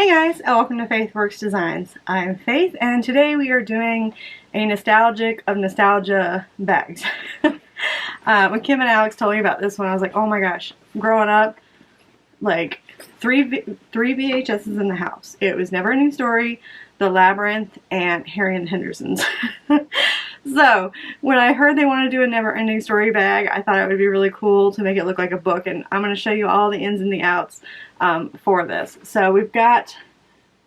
Hey guys, and welcome to Faith Works Designs. I'm Faith, and today we are doing a nostalgic of nostalgia bags. When Kim and Alex told me about this one, I was like, oh my gosh, growing up, like three VHSs in the house. It was Neverending Story, The Labyrinth, and Harry and the Hendersons. So when I heard they wanted to do a Neverending Story bag, I thought it would be really cool to make it look like a book, and I'm going to show you all the ins and the outs for this. So we've got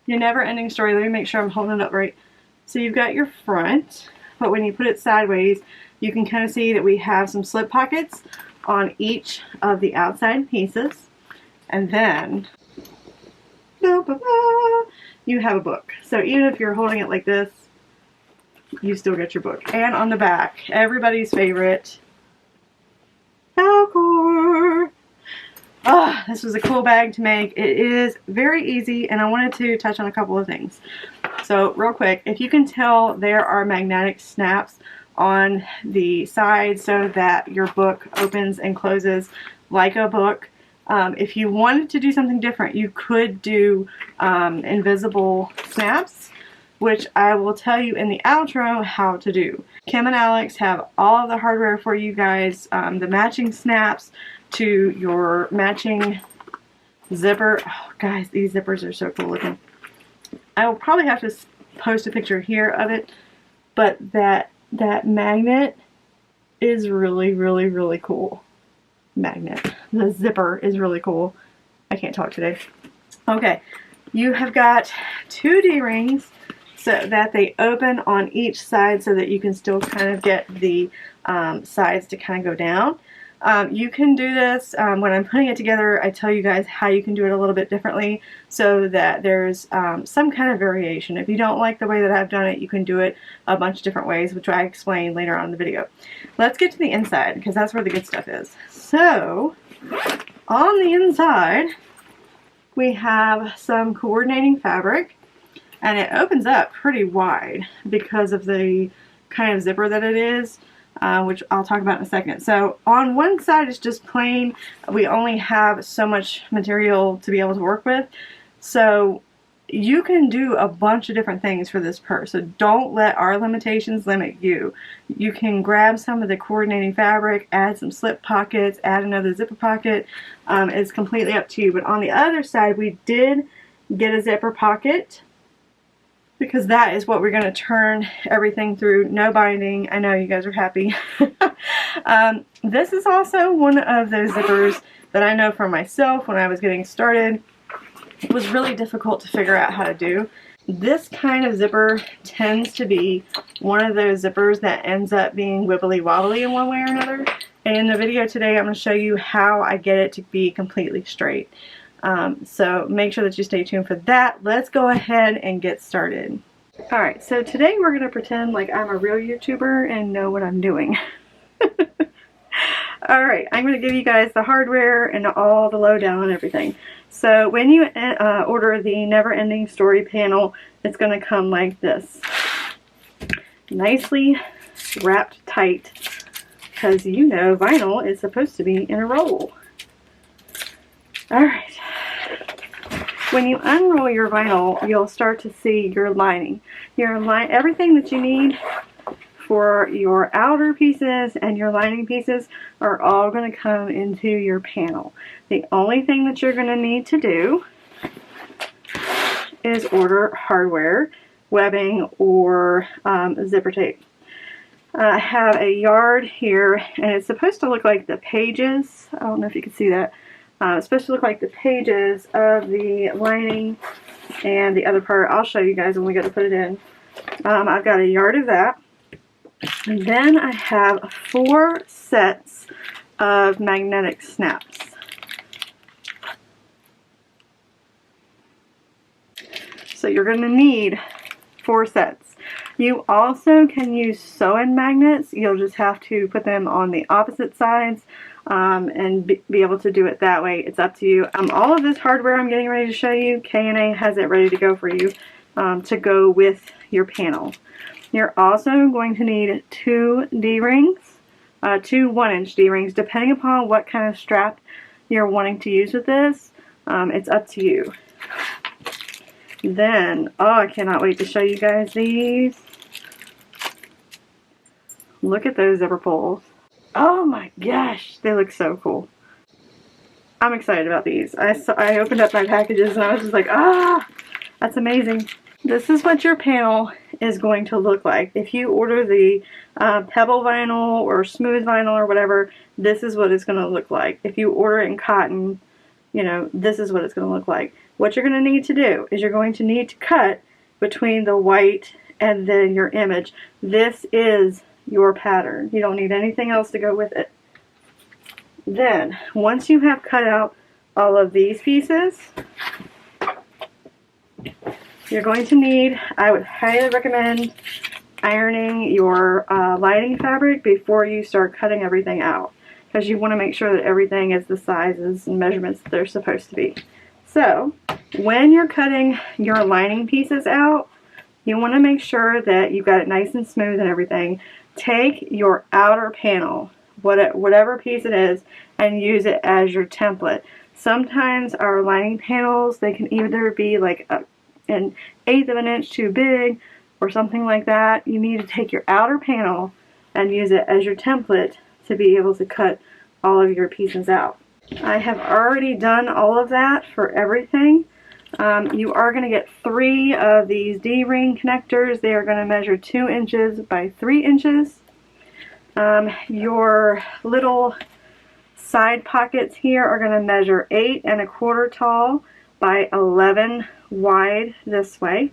your Neverending Story. Let me make sure I'm holding it up right. So you've got your front, but when you put it sideways, you can kind of see that we have some slip pockets on each of the outside pieces. And then you have a book. So even if you're holding it like this, you still get your book. And on the back, everybody's favorite, Alcor. Ah, this was a cool bag to make. It is very easy, and I wanted to touch on a couple of things. So real quick, if you can tell, there are magnetic snaps on the side so that your book opens and closes like a book. If you wanted to do something different, you could do invisible snaps, which I will tell you in the outro how to do. Kim and Alex have all of the hardware for you guys, the matching snaps to your matching zipper. Oh, guys, these zippers are so cool looking. I will probably have to post a picture here of it, but that magnet is really cool. Magnet. The zipper is really cool. I can't talk today. Okay, you have got two D-rings so that they open on each side so that you can still kind of get the sides to kind of go down. You can do this, when I'm putting it together, I tell you guys how you can do it a little bit differently so that there's some kind of variation. If you don't like the way that I've done it, you can do it a bunch of different ways, which I explain later on in the video. Let's get to the inside, because that's where the good stuff is. So, on the inside, we have some coordinating fabric, and it opens up pretty wide because of the kind of zipper that it is. Which I'll talk about in a second. So on one side it's just plain. We only have so much material to be able to work with. So you can do a bunch of different things for this purse. So don't let our limitations limit you. You can grab some of the coordinating fabric, add some slip pockets, add another zipper pocket. It's completely up to you. But on the other side we did get a zipper pocket, because that is what we're going to turn everything through. No binding. I know you guys are happy. This is also one of those zippers that I know for myself when I was getting started, it was really difficult to figure out how to do. This kind of zipper tends to be one of those zippers that ends up being wibbly wobbly in one way or another. And in the video today I'm going to show you how I get it to be completely straight. So make sure that you stay tuned for that. Let's go ahead and get started. Alright, so today we're going to pretend like I'm a real YouTuber and know what I'm doing. Alright, I'm going to give you guys the hardware and all the lowdown and everything. So when you order the Neverending Story panel, it's going to come like this. Nicely wrapped tight, because you know vinyl is supposed to be in a roll. Alright. When you unroll your vinyl, you'll start to see your lining. Everything that you need for your outer pieces and your lining pieces are all going to come into your panel. The only thing that you're going to need to do is order hardware, webbing, or zipper tape. I have a yard here, and it's supposed to look like the pages. I don't know if you can see that. It's supposed to look like the pages of the lining and the other part. I'll show you guys when we go to put it in. I've got a yard of that. And then I have 4 sets of magnetic snaps. So you're going to need 4 sets. You also can use sew-in magnets. You'll just have to put them on the opposite sides. And be able to do it that way. It's up to you. All of this hardware I'm getting ready to show you, K&A has it ready to go for you to go with your panel. You're also going to need 2 D-rings, 2 1-inch D-rings, depending upon what kind of strap you're wanting to use with this. It's up to you. Then, oh, I cannot wait to show you guys these. Look at those zipper pulls. Oh my gosh, they look so cool. I'm excited about these. I opened up my packages and I was just like, ah, that's amazing. This is what your panel is going to look like. If you order the pebble vinyl or smooth vinyl or whatever, this is what it's going to look like. If you order it in cotton, you know, this is what it's going to look like. What you're going to need to do is you're going to need to cut between the white and then your image. This is your pattern. You don't need anything else to go with it. Then, once you have cut out all of these pieces, you're going to need, I would highly recommend ironing your lining fabric before you start cutting everything out, because you want to make sure that everything is the sizes and measurements that they're supposed to be. So, when you're cutting your lining pieces out, you want to make sure that you've got it nice and smooth and everything. Take your outer panel, whatever piece it is, and use it as your template. Sometimes our lining panels, they can either be like an 1/8 of an inch too big or something like that. You need to take your outer panel and use it as your template to be able to cut all of your pieces out. I have already done all of that for everything. You are going to get 3 of these D-ring connectors. They are going to measure 2 inches by 3 inches. Your little side pockets here are going to measure 8 1/4 tall by 11 wide this way.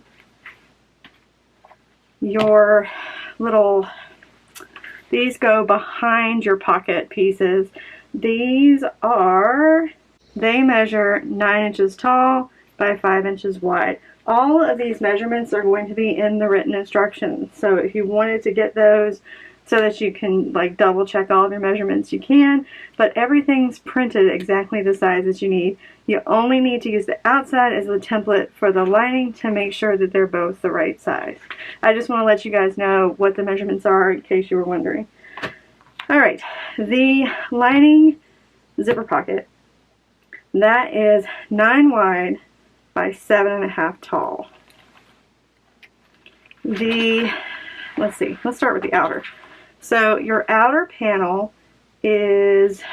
Your little, these go behind your pocket pieces. These are, they measure 9 inches tall by 5 inches wide. All of these measurements are going to be in the written instructions. So if you wanted to get those so that you can like double check all of your measurements, you can, but everything's printed exactly the size that you need. You only need to use the outside as the template for the lining to make sure that they're both the right size. I just want to let you guys know what the measurements are in case you were wondering. Alright, the lining zipper pocket, that is 9 wide by 7.5 tall. Let's see, let's start with the outer. So your outer panel is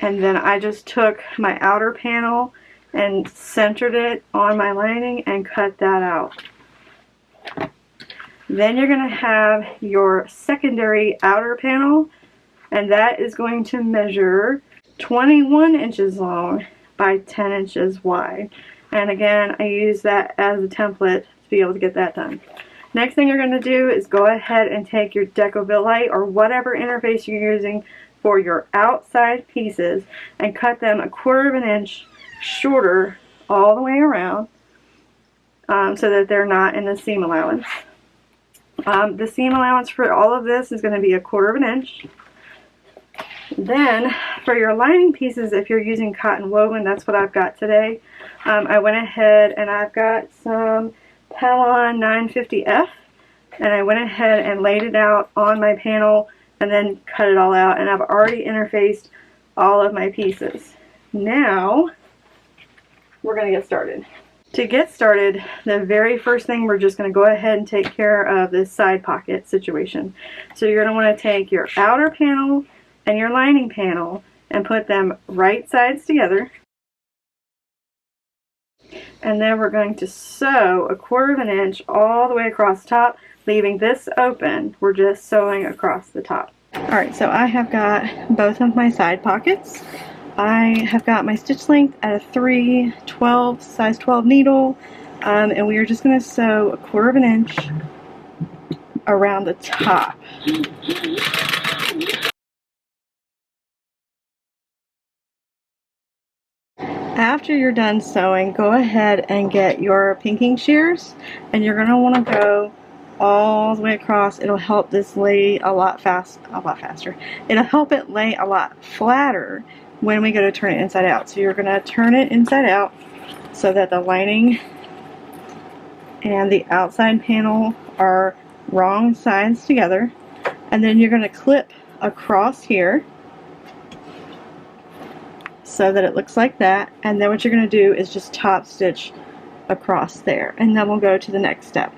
and then I just took my outer panel and centered it on my lining and cut that out. Then you're going to have your secondary outer panel, and that is going to measure 21 inches long by 10 inches wide. And again, I use that as a template to be able to get that done. Next thing you're going to do is go ahead and take your Deco-Villite or whatever interface you're using for your outside pieces and cut them 1/4 of an inch shorter all the way around so that they're not in the seam allowance. The seam allowance for all of this is going to be 1/4 of an inch. Then for your lining pieces, if you're using cotton woven, that's what I've got today. I went ahead and I've got some Pellon 950F, and I went ahead and laid it out on my panel and then cut it all out, and I've already interfaced all of my pieces. Now we're going to get started. To get started, the very first thing, we're just going to go ahead and take care of this side pocket situation. So you're going to want to take your outer panel and your lining panel and put them right sides together. And then we're going to sew 1/4 of an inch all the way across the top, leaving this open. We're just sewing across the top. Alright, so I have got both of my side pockets. I have got my stitch length at a 3/12 size 12 needle, and we are just going to sew 1/4 of an inch around the top. After you're done sewing, go ahead and get your pinking shears, and you're going to want to go all the way across. It'll help this lay a lot faster. It'll help it lay a lot flatter when we go to turn it inside out. So you're going to turn it inside out so that the lining and the outside panel are wrong sides together, and then you're going to clip across here so that it looks like that, and then what you're going to do is just top stitch across there, and then we'll go to the next step.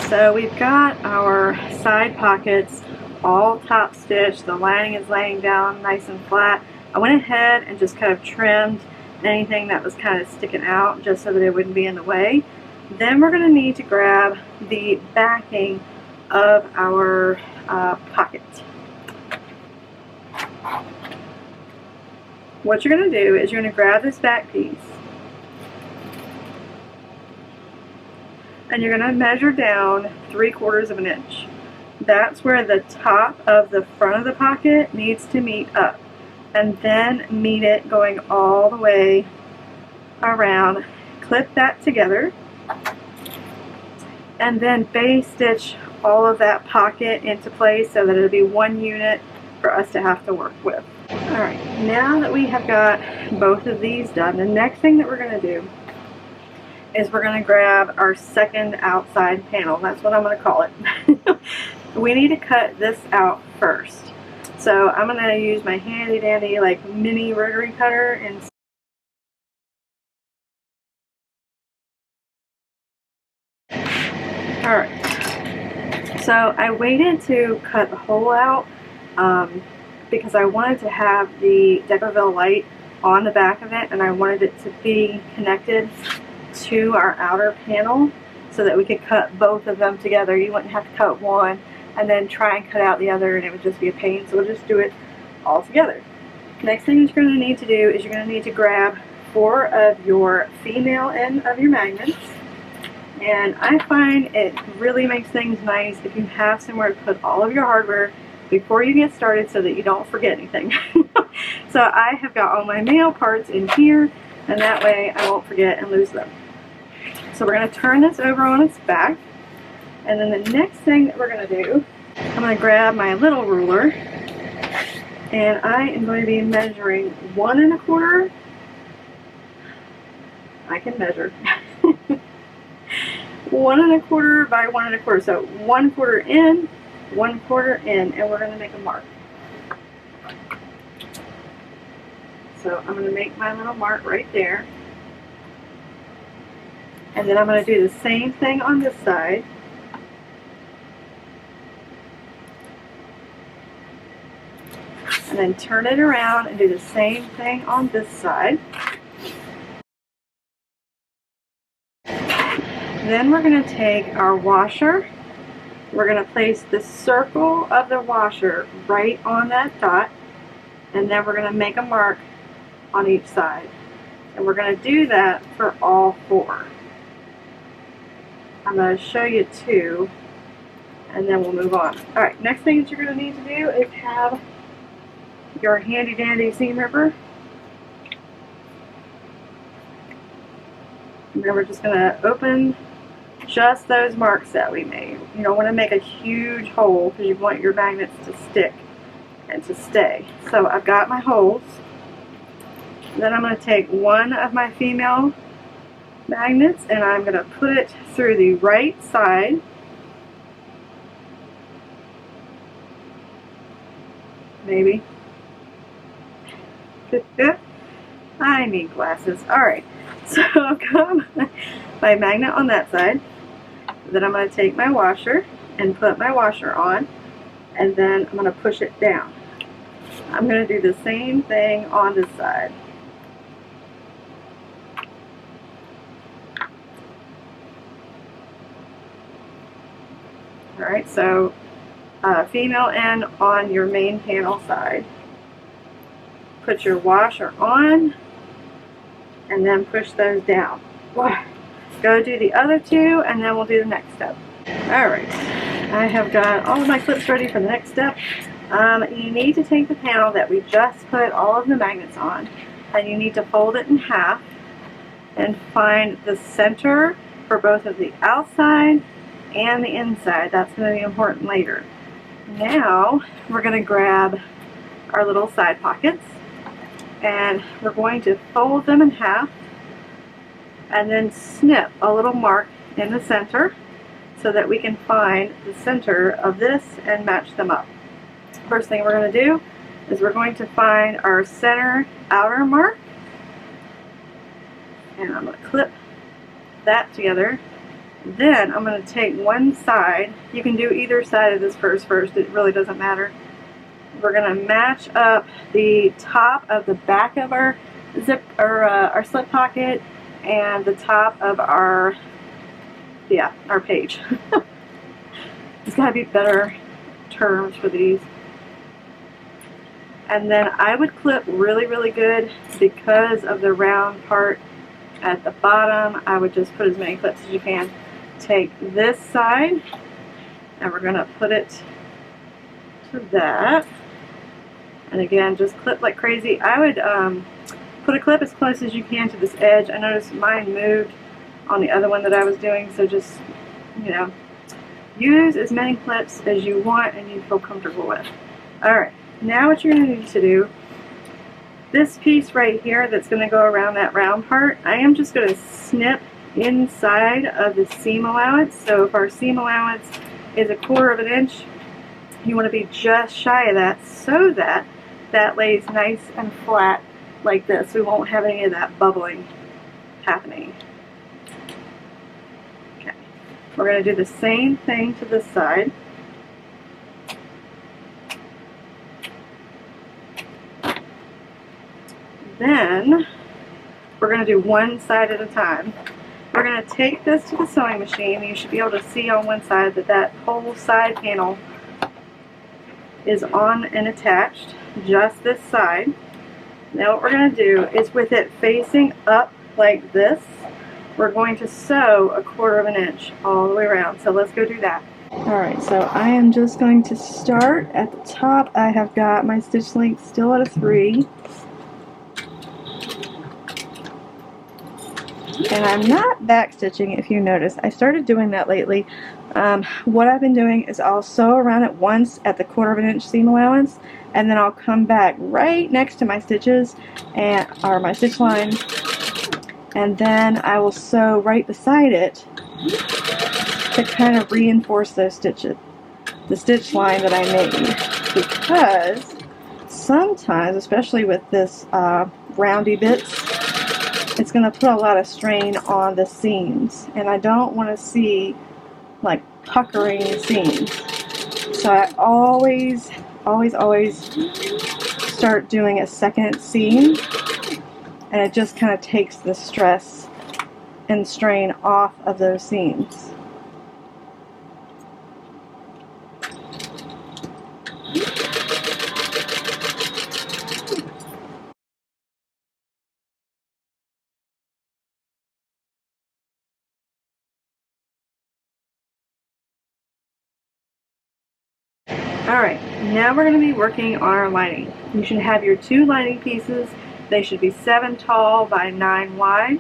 So we've got our side pockets all top stitched. The lining is laying down nice and flat. I went ahead and just kind of trimmed anything that was kind of sticking out just so that it wouldn't be in the way. Then we're going to need to grab the backing of our pocket. What you're going to do is you're going to grab this back piece and you're going to measure down 3/4 of an inch. That's where the top of the front of the pocket needs to meet up, and then meet it going all the way around. Clip that together and then base stitch all of that pocket into place so that it'll be one unit for us to have to work with. Alright, now that we have got both of these done, the next thing that we're going to do is we're going to grab our second outside panel. That's what I'm going to call it. We need to cut this out first. So I'm going to use my handy dandy like mini rotary cutter and alright, so I waited to cut the hole out because I wanted to have the Deckerville light on the back of it, and I wanted it to be connected to our outer panel so that we could cut both of them together. You wouldn't have to cut one and then try and cut out the other, and it would just be a pain, so we'll just do it all together. Next thing you're going to need to do is you're going to need to grab 4 of your female end of your magnets, and I find it really makes things nice if you have somewhere to put all of your hardware before you get started so that you don't forget anything. So I have got all my male parts in here, and that way I won't forget and lose them. So we're going to turn this over on its back, and then the next thing that we're going to do, I'm going to grab my little ruler, and I am going to be measuring 1 1/4. I can measure. 1 1/4 by 1 1/4. So 1/4 in, 1/4 in, and we're going to make a mark. So I'm going to make my little mark right there. And then I'm going to do the same thing on this side. And then turn it around and do the same thing on this side. Then we're going to take our washer. We're going to place the circle of the washer right on that dot, and then we're going to make a mark on each side. And we're going to do that for all 4. I'm going to show you 2, and then we'll move on. Alright, next thing that you're going to need to do is have your handy dandy seam ripper. And then we're just going to open just those marks that we made. You don't want to make a huge hole because you want your magnets to stick and to stay. So I've got my holes. Then I'm going to take one of my female magnets and I'm going to put it through the right side. Maybe. I need glasses. Alright, so I've got my magnet on that side. Then I'm going to take my washer and put my washer on, and then I'm going to push it down. I'm going to do the same thing on this side. Alright, so female end on your main panel side. Put your washer on and then push those down. Go do the other 2 and then we'll do the next step. Alright, I have got all of my clips ready for the next step. You need to take the panel that we just put all of the magnets on and you need to fold it in half and find the center for both of the outside and the inside. That's going to be important later. Now we're going to grab our little side pockets and we're going to fold them in half and then snip a little mark in the center so that we can find the center of this and match them up. First thing we're going to do is we're going to find our center outer mark And I'm going to clip that together. Then I'm going to take one side. You can do either side of this first, it really doesn't matter. We're going to match up the top of the back of our zip, or our slip pocket, and the top of our page. There's got to be better terms for these. And then I would clip really, really good because of the round part at the bottom. I would just put as many clips as you can. Take this side, and we're going to put it to that. And again, just clip like crazy. I would put a clip as close as you can to this edge. I noticed mine moved on the other one that I was doing, so just, you know, use as many clips as you want and you feel comfortable with. Alright, now what you're going to need to do, this piece right here that's going to go around that round part, I am just going to snip inside of the seam allowance. So if our seam allowance is 1/4 of an inch, you want to be just shy of that so that that lays nice and flat like this. We won't have any of that bubbling happening. Okay, we're going to do the same thing to this side. Then we're going to do one side at a time. We're going to take this to the sewing machine. You should be able to see on one side that that whole side panel is on and attached, just this side. Now what we're going to do is, with it facing up like this, we're going to sew 1/4 of an inch all the way around. So let's go do that. Alright, so I am just going to start at the top. I have got my stitch length still at a 3. And I'm not back stitching, if you notice. I started doing that lately. What I've been doing is I'll sew around it once at the 1/4 of an inch seam allowance, and then I'll come back right next to my stitches, or my stitch line, and then I will sew right beside it to kind of reinforce those stitches, the stitch line that I made. Because sometimes, especially with this roundy bits, it's going to put a lot of strain on the seams, and I don't want to see like puckering seams. So I always start doing a second seam, and it just kind of takes the stress and strain off of those seams. Alright, now we're going to be working on our lining. You should have your 2 lining pieces. They should be 7 tall by 9 wide.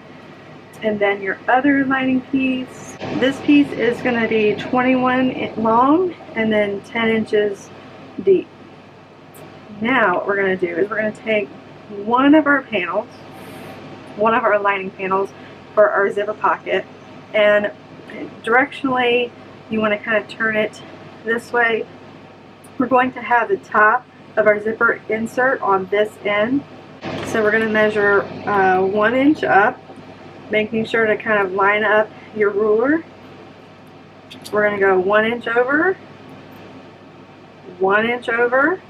And then your other lining piece, this piece is going to be 21 long and then 10 inches deep. Now what we're going to do is we're going to take one of our panels, one of our lining panels for our zipper pocket, and directionally you want to kind of turn it this way. We're going to have the top of our zipper insert on this end. So we're going to measure 1 inch up, making sure to kind of line up your ruler. We're going to go 1 inch over, 1 inch over,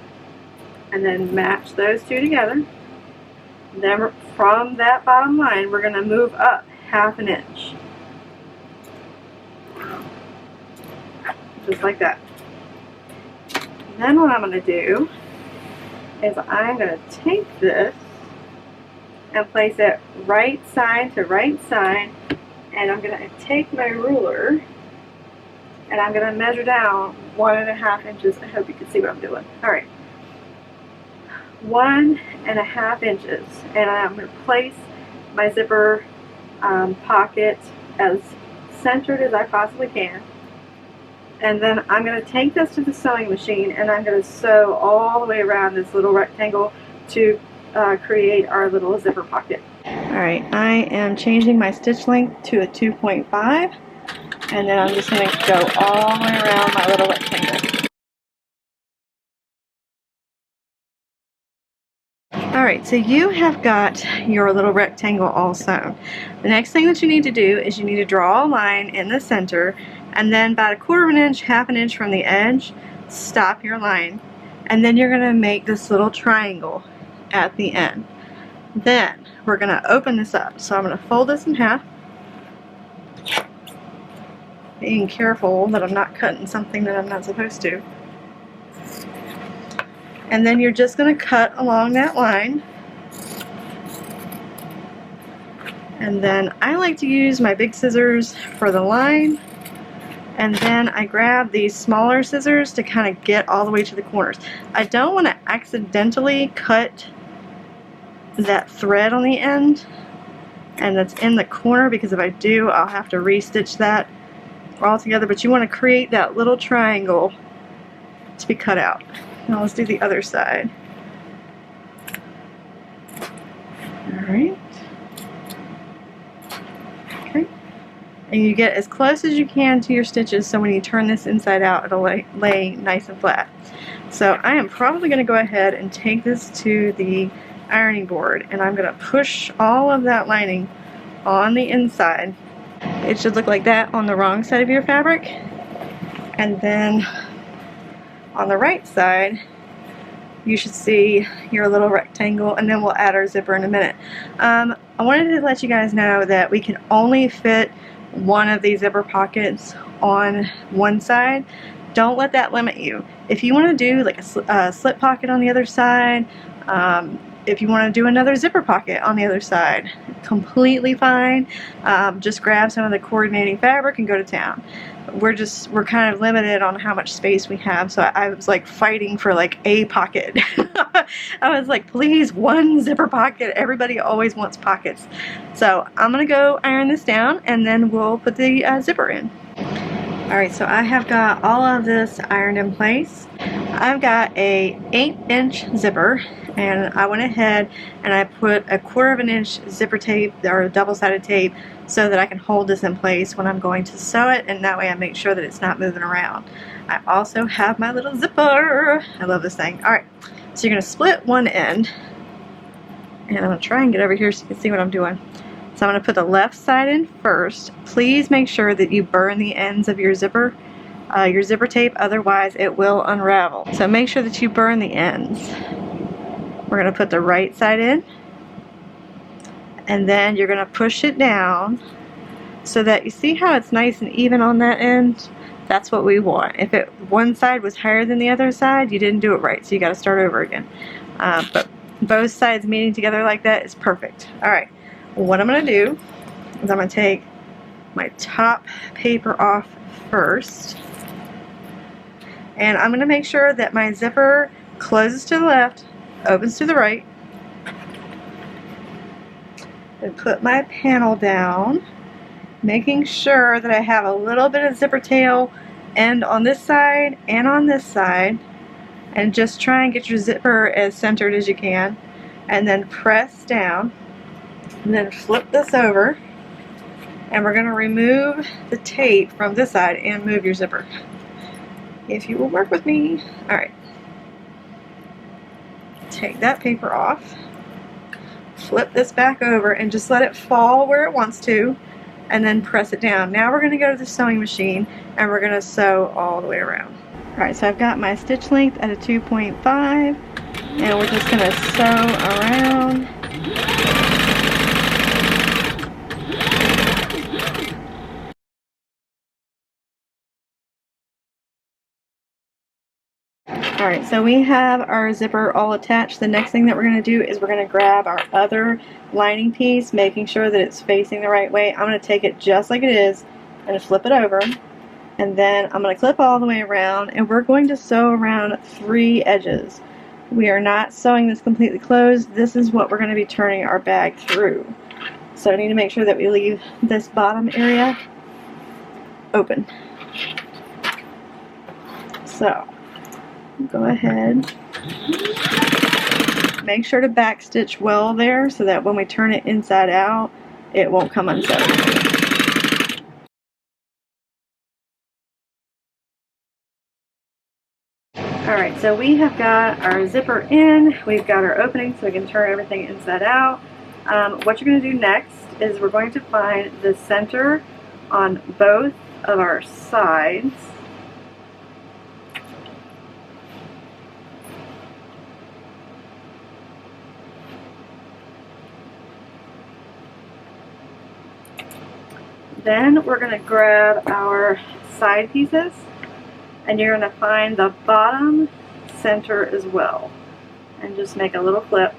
and then match those two together. Then from that bottom line, we're going to move up 1/2 inch. Just like that. Then what I'm going to do is I'm going to take this and place it right side to right side, and I'm going to take my ruler and I'm going to measure down 1.5 inches. I hope you can see what I'm doing. Alright, 1.5 inches, and I'm going to place my zipper pocket as centered as I possibly can. And then I'm going to take this to the sewing machine, and I'm going to sew all the way around this little rectangle to create our little zipper pocket. Alright, I am changing my stitch length to a 2.5, and then I'm just going to go all the way around my little rectangle. Alright, so you have got your little rectangle all sewn. The next thing that you need to do is you need to draw a line in the center, and then about 1/4 inch, 1/2 inch from the edge, stop your line. And then you're going to make this little triangle at the end. Then we're going to open this up. So I'm going to fold this in half, being careful that I'm not cutting something that I'm not supposed to. And then you're just going to cut along that line. And then I like to use my big scissors for the line. And then I grab these smaller scissors to kind of get all the way to the corners. I don't want to accidentally cut that thread on the end and that's in the corner, because if I do, I'll have to re-stitch that all together. But you want to create that little triangle to be cut out. Now let's do the other side. Alright. Okay. And you get as close as you can to your stitches, so when you turn this inside out, it'll lay nice and flat. So I am probably going to go ahead and take this to the ironing board, and I'm going to push all of that lining on the inside. It should look like that on the wrong side of your fabric. And then on the right side, you should see your little rectangle, and then we'll add our zipper in a minute. I wanted to let you guys know that we can only fit one of these zipper pockets on one side. Don't let that limit you. If you want to do like a slip pocket on the other side, if you want to do another zipper pocket on the other side, completely fine. Just grab some of the coordinating fabric and go to town. We're kind of limited on how much space we have, so I was like fighting for like a pocket. I was like, please, one zipper pocket. Everybody always wants pockets. So I'm gonna go iron this down, and then we'll put the zipper in. Alright, so I have got all of this ironed in place. I've got a 8-inch zipper, and I went ahead and I put 1/4 inch zipper tape, or double-sided tape, so that I can hold this in place when I'm going to sew it, and that way I make sure that it's not moving around. I also have my little zipper. I love this thing. Alright, so you're going to split one end, and I'm going to try and get over here so you can see what I'm doing. So I'm going to put the left side in first. Please make sure that you burn the ends of your zipper tape, otherwise it will unravel. So make sure that you burn the ends. We're going to put the right side in, and then you're going to push it down so that you see how it's nice and even on that end. That's what we want. If one side was higher than the other side, you didn't do it right, so you got to start over again. But both sides meeting together like that is perfect. Alright, what I'm going to do is I'm going to take my top paper off first, and I'm going to make sure that my zipper closes to the left, opens to the right, and put my panel down, making sure that I have a little bit of zipper tail end on this side and on this side, and just try and get your zipper as centered as you can, and then press down, and then flip this over, and we're going to remove the tape from this side and move your zipper, if you will work with me. Alright, take that paper off, flip this back over, and just let it fall where it wants to, and then press it down. Now we're going to go to the sewing machine, and we're going to sew all the way around. Alright, so I've got my stitch length at a 2.5, and we're just going to sew around. Alright, so we have our zipper all attached. The next thing that we're going to do is we're going to grab our other lining piece, making sure that it's facing the right way. I'm going to take it just like it is and flip it over, and then I'm going to clip all the way around, and we're going to sew around 3 edges. We are not sewing this completely closed. This is what we're going to be turning our bag through. So I need to make sure that we leave this bottom area open. So go ahead, make sure to back stitch well there so that when we turn it inside out, it won't come unsewed. Alright, so we have got our zipper in, we've got our opening so we can turn everything inside out. What you're going to do next is we're going to find the center on both of our sides. Then we're going to grab our side pieces and you're going to find the bottom center as well and just make a little clip.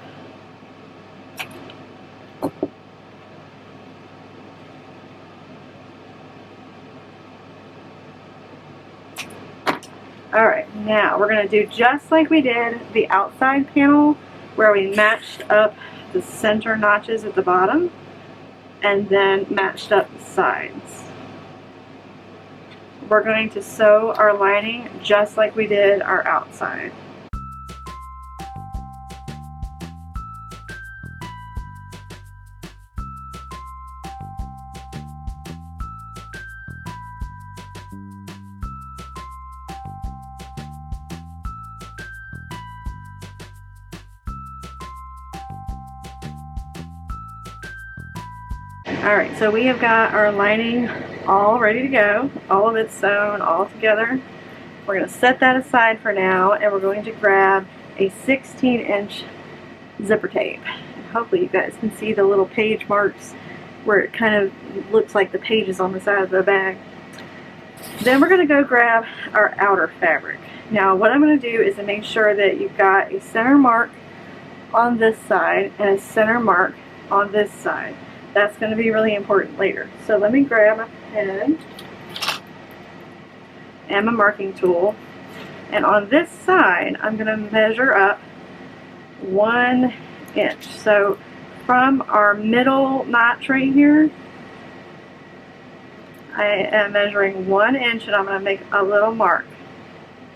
Alright, now we're going to do just like we did the outside panel where we matched up the center notches at the bottom and then matched up the sides. We're going to sew our lining just like we did our outside. Alright, so we have got our lining all ready to go. All of it's sewn all together. We're going to set that aside for now and we're going to grab a 16-inch zipper tape. Hopefully you guys can see the little page marks where it kind of looks like the pages on the side of the bag. Then we're going to go grab our outer fabric. Now what I'm going to do is to make sure that you've got a center mark on this side and a center mark on this side. That's going to be really important later. So let me grab a pen and my marking tool. And on this side, I'm going to measure up 1 inch. So from our middle notch right here, I am measuring 1 inch and I'm going to make a little mark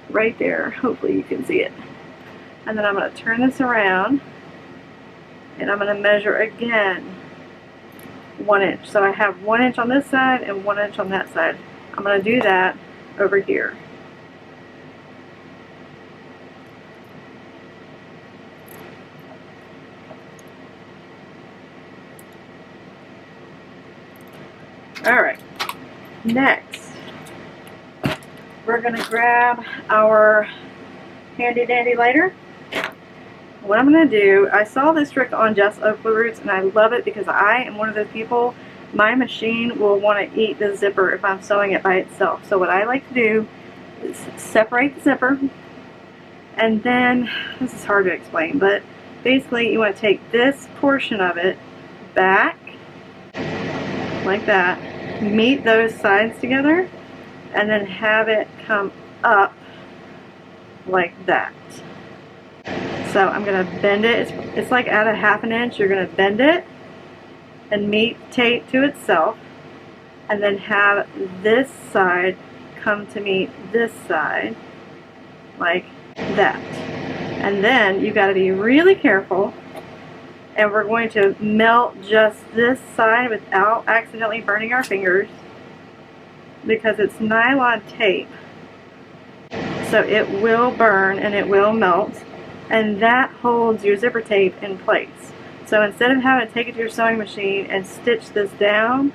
right there. Hopefully you can see it. And then I'm going to turn this around and I'm going to measure again 1 inch. So I have 1 inch on this side and 1 inch on that side. I'm going to do that over here. Alright, next we're going to grab our handy dandy lighter. What I'm going to do, I saw this trick on Just Oak Roots and I love it because I am one of those people, my machine will want to eat the zipper if I'm sewing it by itself. So what I like to do is separate the zipper and then, this is hard to explain, but basically you want to take this portion of it back like that, meet those sides together and then have it come up like that. So I'm going to bend it, it's like at a 1/2 inch, you're going to bend it and meet tape to itself and then have this side come to meet this side like that. And then you've got to be really careful and we're going to melt just this side without accidentally burning our fingers because it's nylon tape, so it will burn and it will melt. And that holds your zipper tape in place. So instead of having to take it to your sewing machine and stitch this down,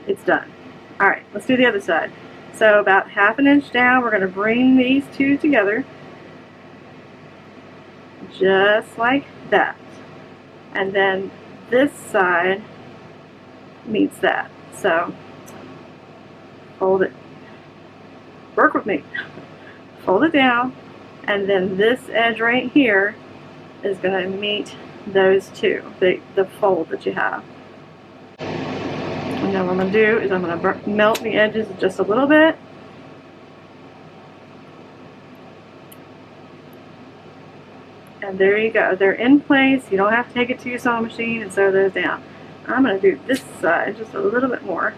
it's done. Alright, let's do the other side. So about 1/2 inch down, we're going to bring these two together. Just like that. And then this side meets that. So, fold it. Work with me. Fold it down. And then this edge right here is going to meet those two, the fold that you have. And then what I'm going to do is I'm going to melt the edges just a little bit. And there you go. They're in place. You don't have to take it to your sewing machine and sew those down. I'm going to do this side just a little bit more.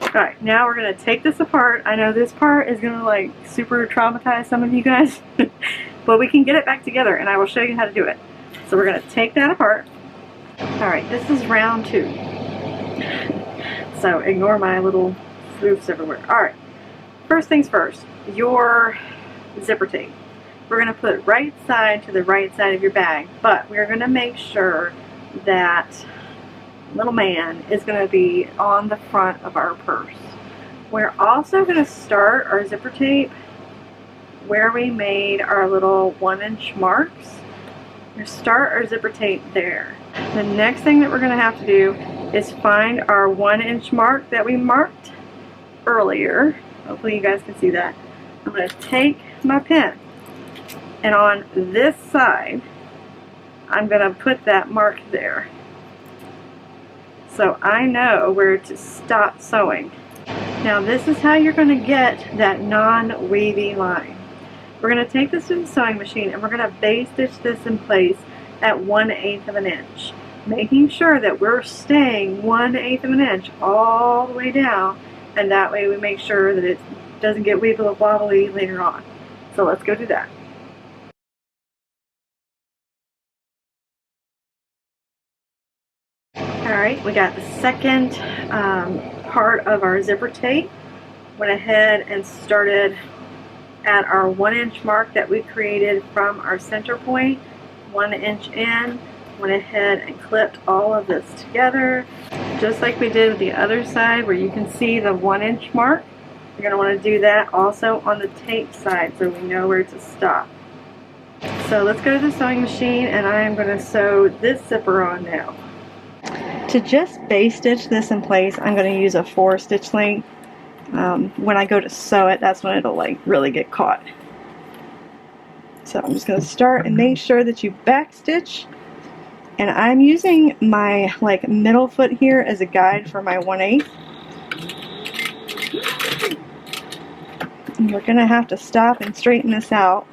Alright, now we're going to take this apart. I know this part is going to like super traumatize some of you guys, but we can get it back together and I will show you how to do it. So we're going to take that apart. Alright, this is round 2. So ignore my little floofs everywhere. Alright, first things first, your zipper tape. We're going to put right side to the right side of your bag, but we're going to make sure that little man is going to be on the front of our purse. We're also going to start our zipper tape where we made our little 1-inch marks. We start our zipper tape there. The next thing that we're going to have to do is find our 1-inch mark that we marked earlier. Hopefully you guys can see that. I'm going to take my pen, and on this side I'm going to put that mark there, so I know where to stop sewing. Now this is how you're going to get that non-wavy line. We're going to take this to the sewing machine and we're going to base stitch this in place at 1/8 of an inch, making sure that we're staying 1/8 of an inch all the way down, and that way we make sure that it doesn't get wibbly wobbly later on. So let's go do that. Alright, we got the second part of our zipper tape. Went ahead and started at our 1-inch mark that we created from our center point, 1 inch in. Went ahead and clipped all of this together, just like we did with the other side where you can see the 1-inch mark. You're going to want to do that also on the tape side so we know where to stop. So let's go to the sewing machine and I am going to sew this zipper on now. To just base stitch this in place, I'm going to use a 4 stitch length. When I go to sew it, that's when it'll like really get caught. So I'm just going to start and make sure that you back stitch. And I'm using my like middle foot here as a guide for my 1/8. You're going to have to stop and straighten this out.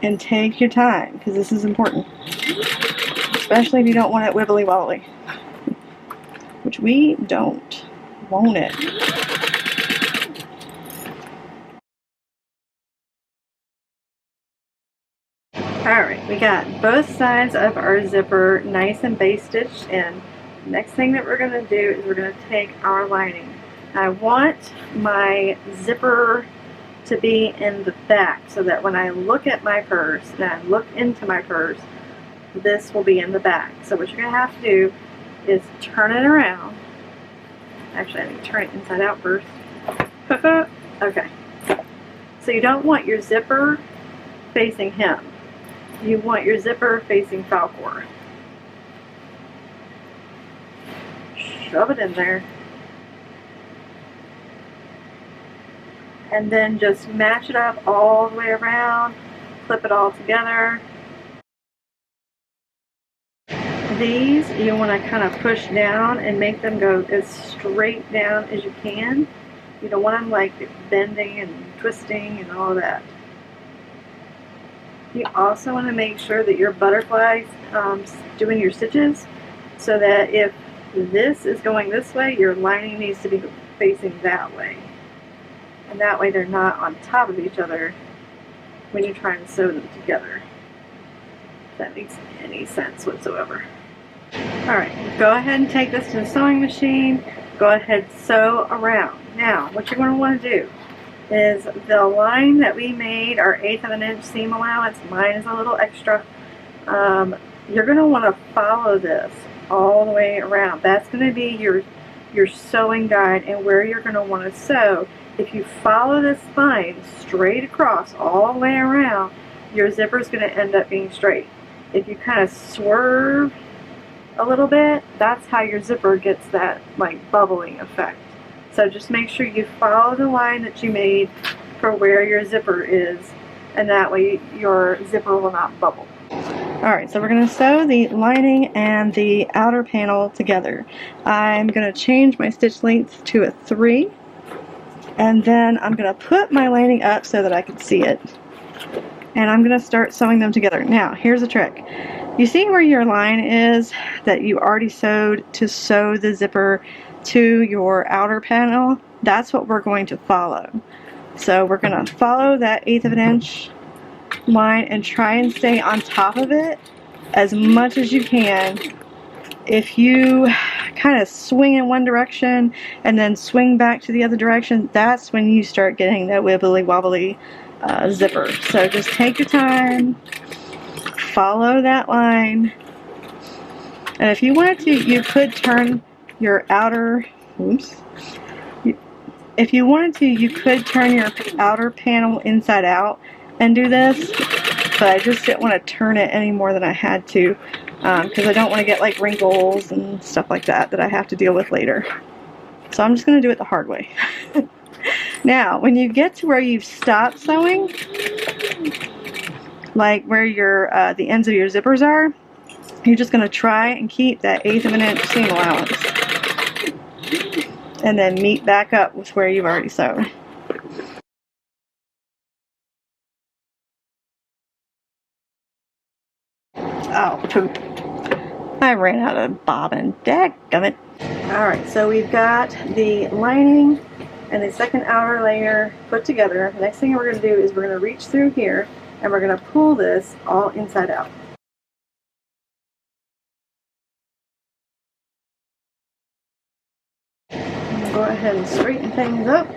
And take your time, because this is important. Especially if you don't want it wibbly wobbly. Which we don't want it. Alright, we got both sides of our zipper nice and base stitched in. Next thing that we're going to do is we're going to take our lining. I want my zipper to be in the back so that when I look at my purse and I look into my purse, this will be in the back. So what you're going to have to do is turn it around. Actually, I need to turn it inside out first. Okay. So you don't want your zipper facing him. You want your zipper facing Falcor. Shove it in there. And then just match it up all the way around. Clip it all together. These you want to kind of push down and make them go as straight down as you can. You don't want them like bending and twisting and all that. You also want to make sure that your butterfly doing your stitches, so that if this is going this way, your lining needs to be facing that way. And that way they're not on top of each other when you're trying to sew them together. If that makes any sense whatsoever. Alright, go ahead and take this to the sewing machine. Go ahead and sew around. Now, what you're going to want to do is the line that we made, our 1/8 of an inch seam allowance, mine is a little extra. You're going to want to follow this all the way around. That's going to be your sewing guide and where you're going to want to sew. If you follow this line straight across all the way around, your zipper is going to end up being straight. If you kind of swerve a little bit, that's how your zipper gets that like bubbling effect. So just make sure you follow the line that you made for where your zipper is, and that way your zipper will not bubble. Alright, so we're going to sew the lining and the outer panel together. I'm going to change my stitch length to a 3, and then I'm going to put my lining up so that I can see it. And I'm going to start sewing them together. Now, here's a trick. You see where your line is that you already sewed to sew the zipper to your outer panel? That's what we're going to follow. So we're going to follow that 1/8 of an inch line and try and stay on top of it as much as you can. If you kind of swing in one direction and then swing back to the other direction, that's when you start getting that wibbly wobbly zipper. So just take your time, follow that line, and if you wanted to, you could turn your outer, if you wanted to, you could turn your outer panel inside out and do this, but I just didn't want to turn it any more than I had to, because I don't want to get like wrinkles and stuff like that I have to deal with later. So I'm just going to do it the hard way. Now, when you get to where you've stopped sewing, like where your the ends of your zippers are, you're just going to try and keep that 1/8 of an inch seam allowance, and then meet back up with where you've already sewn. Oh, poop. I ran out of bobbin. Dadgummit. Alright, so we've got the lining and the second outer layer put together. The next thing we're going to do is we're going to reach through here and we're going to pull this all inside out. Go ahead and straighten things up.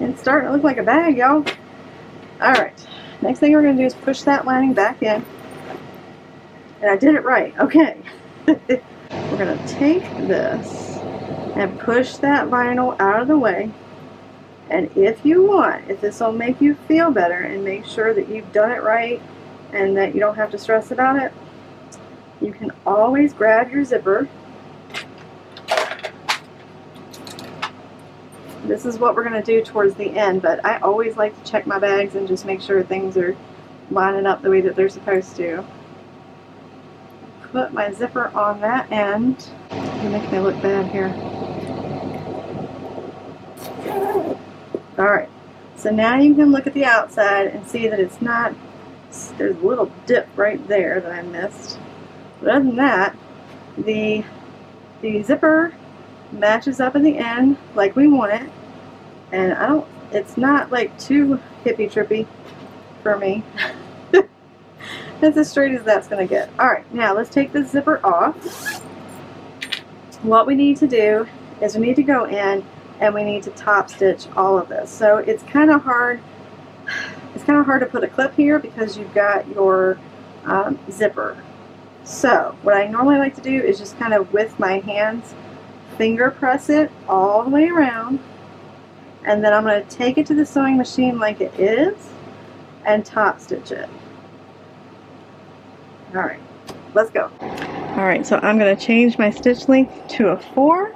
It's starting to look like a bag, y'all. Alright, next thing we're going to do is push that lining back in. And I did it right. Okay. We're going to take this and push that vinyl out of the way. And if you want, if this will make you feel better and make sure that you've done it right and that you don't have to stress about it, you can always grab your zipper. This is what we're going to do towards the end, but I always like to check my bags and just make sure things are lining up the way that they're supposed to. Put my zipper on that end. You're making me look bad here. Alright, so now you can look at the outside and see that it's not, there's a little dip right there that I missed. But other than that, the zipper matches up at the end like we want it, and it's not like too hippy trippy for me. It's as straight as that's going to get. Alright, now let's take the zipper off. What we need to do is we need to go in and we need to top stitch all of this. So it's kind of hard. It's kind of hard to put a clip here because you've got your zipper. So what I normally like to do is just kind of with my hands finger press it all the way around, and then I'm going to take it to the sewing machine like it is and top stitch it. Alright, let's go. Alright, so I'm going to change my stitch length to a 4,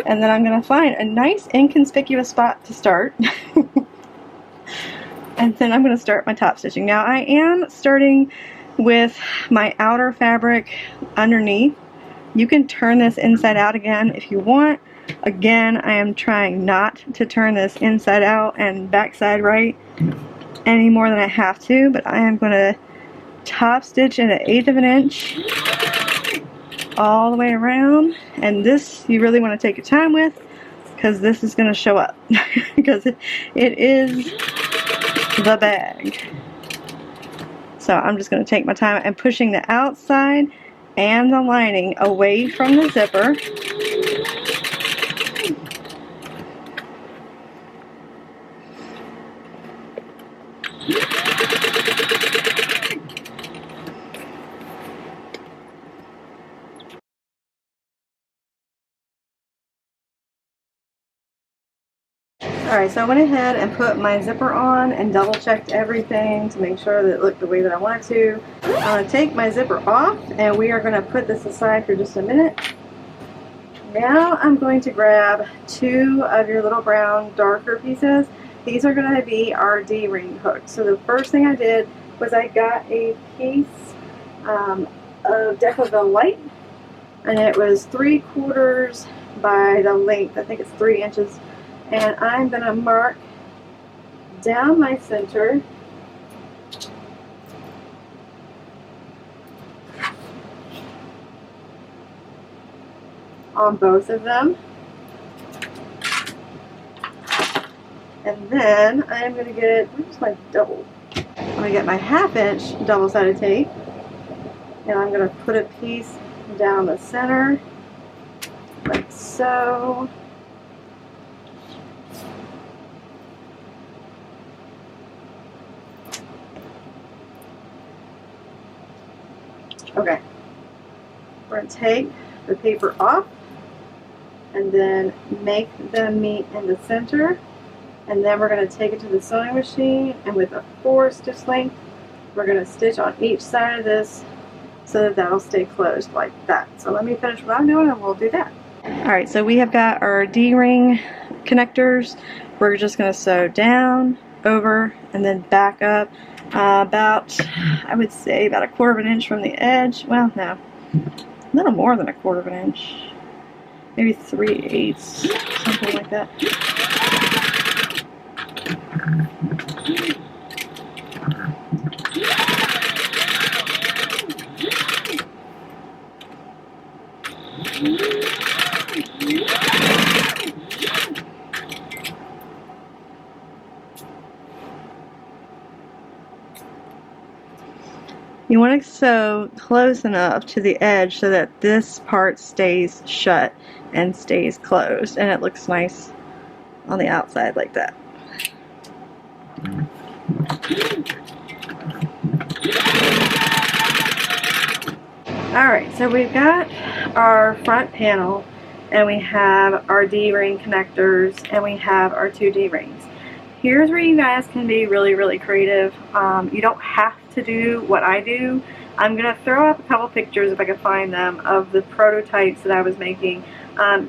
and then I'm going to find a nice inconspicuous spot to start. And then I'm going to start my top stitching. Now I am starting with my outer fabric underneath. You can turn this inside out again if you want. Again, I am trying not to turn this inside out and backside right any more than I have to, but I am going to top stitch in 1/8 of an inch all the way around. And this you really want to take your time with, because this is going to show up because it is the bag. So I'm just going to take my time and pushing the outside and the lining away from the zipper. Alright, so I went ahead and put my zipper on and double checked everything to make sure that it looked the way that I wanted to. I'm going to take my zipper off and we are going to put this aside for just a minute. Now I'm going to grab 2 of your little brown darker pieces. These are going to be our D-ring hooks. So the first thing I did was I got a piece of Decoville Light, and it was 3/4 by the length. I think it's 3 inches. And I'm going to mark down my center on both of them. And then I'm going to get, where's my double? I'm going to get my 1/2 inch double-sided tape, and I'm going to put a piece down the center like so. Okay, we're going to take the paper off and then make them meet in the center, and then we're going to take it to the sewing machine, and with a 4 stitch length we're going to stitch on each side of this so that that'll stay closed like that. So let me finish what I'm doing and we'll do that. Alright, so we have got our D-ring connectors. We're just going to sew down, over, and then back up about, I would say, about 1/4 of an inch from the edge. Well, no, a little more than 1/4 of an inch. Maybe 3/8, something like that. You want to sew close enough to the edge so that this part stays shut and stays closed, and it looks nice on the outside like that. Alright, so we've got our front panel, and we have our D-ring connectors, and we have our 2 D-rings. Here's where you guys can be really, really creative. You don't have to do what I do. I'm going to throw up a couple pictures, if I can find them, of the prototypes that I was making.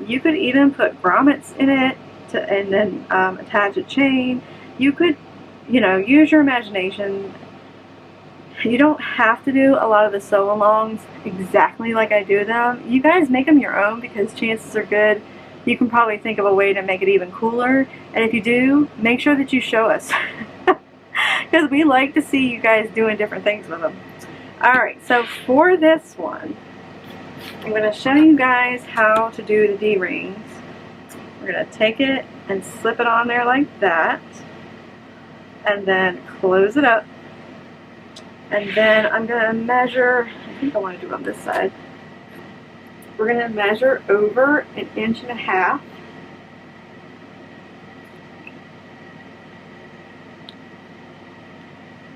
You could even put grommets in it and then attach a chain. You could, you know, use your imagination. You don't have to do a lot of the sew-alongs exactly like I do them. You guys make them your own, because chances are good you can probably think of a way to make it even cooler. And if you do, make sure that you show us, because we like to see you guys doing different things with them. Alright, so for this one, I'm going to show you guys how to do the D-rings. We're going to take it and slip it on there like that, and then close it up. And then I'm going to measure, I think I want to do it on this side. We're going to measure over 1.5 inches.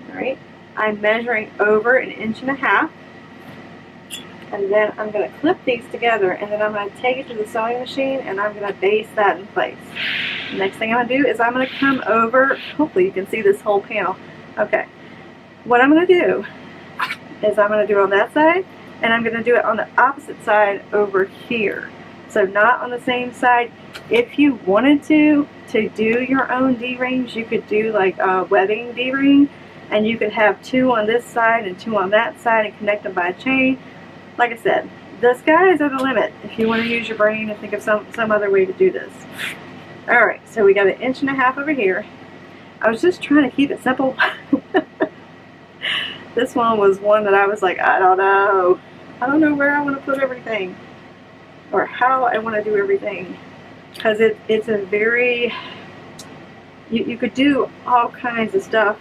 Alright, I'm measuring over 1.5 inches. And then I'm going to clip these together, and then I'm going to take it to the sewing machine, and I'm going to baste that in place. The next thing I'm going to do is I'm going to come over, hopefully you can see this whole panel. Okay, what I'm going to do is I'm going to do it on that side, and I'm going to do it on the opposite side over here. So not on the same side. If you wanted to do your own D-rings, you could do like a webbing D-ring, and you could have 2 on this side and 2 on that side and connect them by a chain. Like I said, the skies are the limit if you want to use your brain and think of some other way to do this. Alright, so we got 1.5 inches over here. I was just trying to keep it simple. This one was one that I was like, I don't know. I don't know where I want to put everything, or how I want to do everything, because it's a very, you could do all kinds of stuff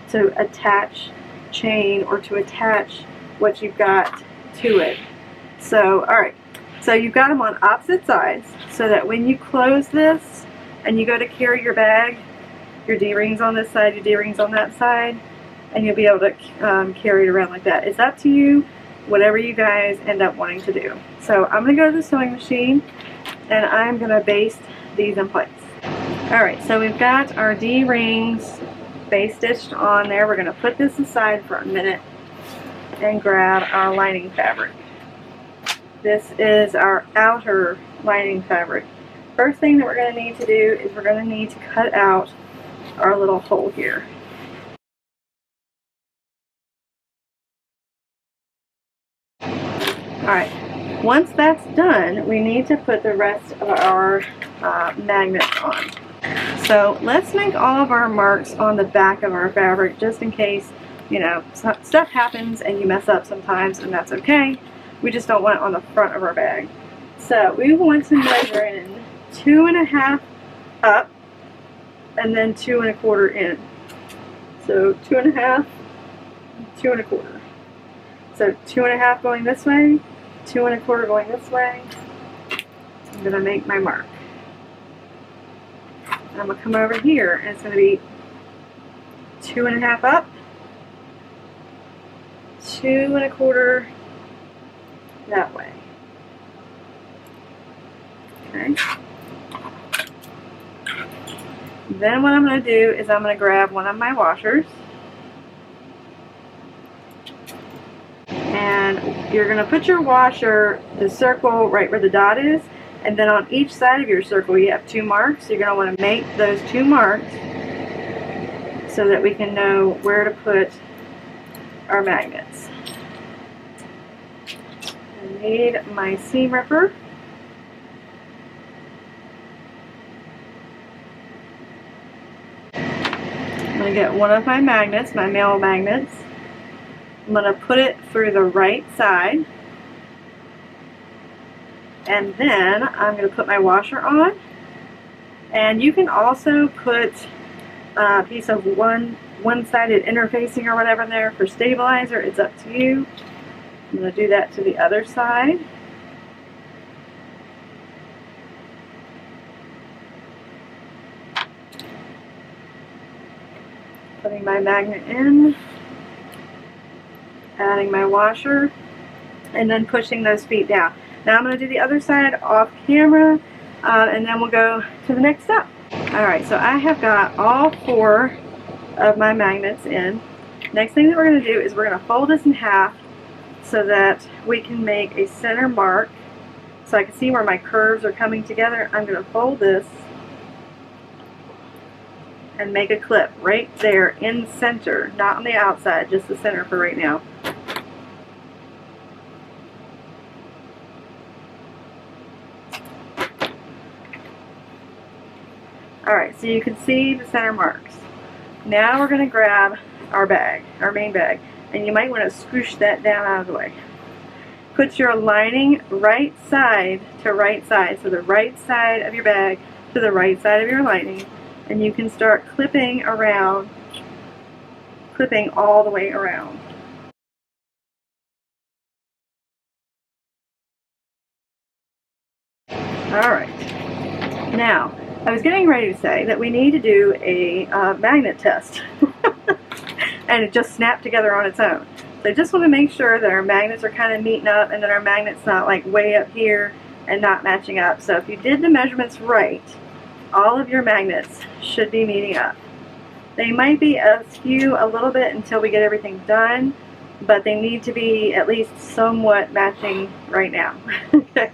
to attach chain or to attach what you've got to it. So alright, so you've got them on opposite sides, so that when you close this and you go to carry your bag, your D-rings on this side, your D-rings on that side, and you'll be able to carry it around like that. It's up to you, whatever you guys end up wanting to do. So I'm going to go to the sewing machine, and I'm going to baste these in place. Alright, so we've got our D-rings base stitched on there. We're going to put this aside for a minute and grab our lining fabric. This is our outer lining fabric. First thing that we're going to need to do is we're going to need to cut out our little hole here. Alright, once that's done, we need to put the rest of our magnets on. So let's make all of our marks on the back of our fabric, just in case, you know, stuff happens and you mess up sometimes, and that's okay. We just don't want it on the front of our bag. So we want to measure in 2.5 up, and then 2 1/4 in. So 2.5, 2 1/4. So 2.5 going this way, 2 1/4 going this way, I'm going to make my mark. I'm going to come over here, and it's going to be 2.5 up, 2 1/4 that way. Okay. Then what I'm going to do is I'm going to grab one of my washers, and you're going to put your washer, the circle right where the dot is, and then on each side of your circle you have 2 marks. So you're going to want to make those 2 marks so that we can know where to put our magnets. I need my seam ripper. I'm going to get one of my magnets, my male magnets. I'm going to put it through the right side, and then I'm going to put my washer on. And you can also put a piece of one-sided interfacing or whatever in there for stabilizer. It's up to you. I'm going to do that to the other side. Putting my magnet in, adding my washer, and then pushing those feet down. Now I'm going to do the other side off camera, and then we'll go to the next step. Alright, so I have got all 4 of my magnets in. Next thing that we're going to do is we're going to fold this in half so that we can make a center mark so I can see where my curves are coming together. I'm going to fold this and make a clip right there in the center, not on the outside, just the center for right now. Alright, so you can see the center marks. Now we're going to grab our bag, our main bag, and you might want to scoosh that down out of the way. Put your lining right side to right side, so the right side of your bag to the right side of your lining, and you can start clipping around, clipping all the way around. Alright, now I was getting ready to say that we need to do a magnet test and it just snapped together on its own. So I just want to make sure that our magnets are kind of meeting up and that our magnet's not like way up here and not matching up. So if you did the measurements right, all of your magnets should be meeting up. They might be askew a little bit until we get everything done, but they need to be at least somewhat matching right now. Okay.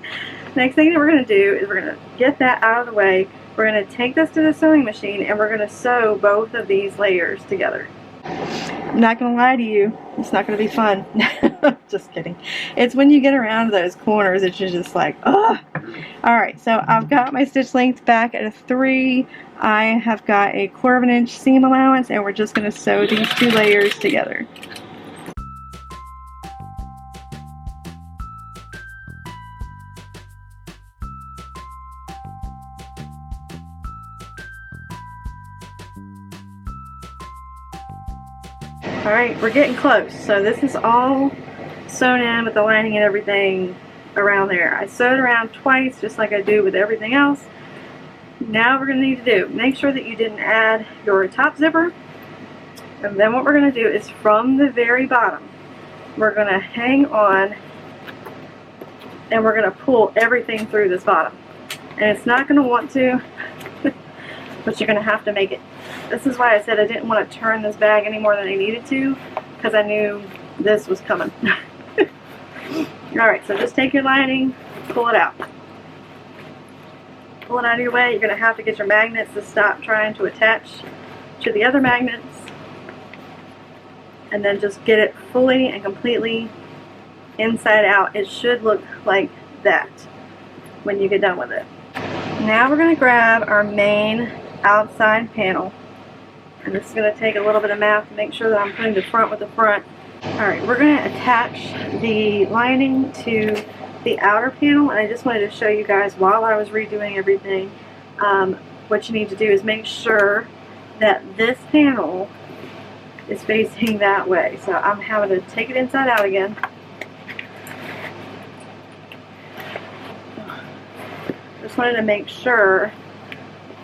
Next thing that we're going to do is we're going to get that out of the way. We're going to take this to the sewing machine and we're going to sew both of these layers together. I'm not going to lie to you, it's not going to be fun. Just kidding. It's when you get around those corners that you're just like, ugh. Alright, so I've got my stitch length back at a 3. I have got a 1/4 inch seam allowance, and we're just going to sew these 2 layers together. Alright, we're getting close. So this is all sewn in with the lining and everything around there. I sewed around twice just like I do with everything else. Now we're going to need to do, make sure that you didn't add your top zipper. And then what we're going to do is from the very bottom, we're going to hang on and we're going to pull everything through this bottom. And it's not going to want to, but you're going to have to make it. This is why I said I didn't want to turn this bag any more than I needed to, because I knew this was coming. Alright, so just take your lining, pull it out. Pull it out of your way. You're going to have to get your magnets to stop trying to attach to the other magnets. And then just get it fully and completely inside out. It should look like that when you get done with it. Now we're going to grab our main outside panel. And this is going to take a little bit of math to make sure that I'm putting the front with the front. Alright, we're going to attach the lining to the outer panel, and I just wanted to show you guys while I was redoing everything, what you need to do is make sure that this panel is facing that way. So I'm having to take it inside out again. just wanted to make sure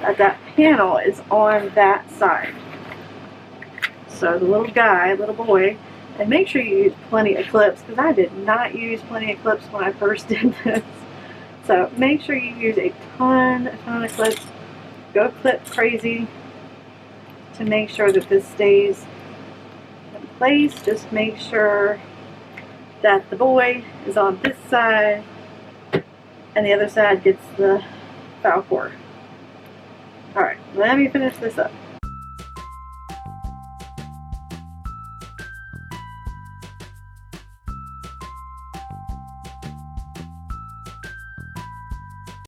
that that panel is on that side. So the little guy, little boy, and make sure you use plenty of clips, because I did not use plenty of clips when I first did this. So make sure you use a ton of clips. Go clip crazy to make sure that this stays in place. Just make sure that the boy is on this side and the other side gets the foul cord. Alright, let me finish this up.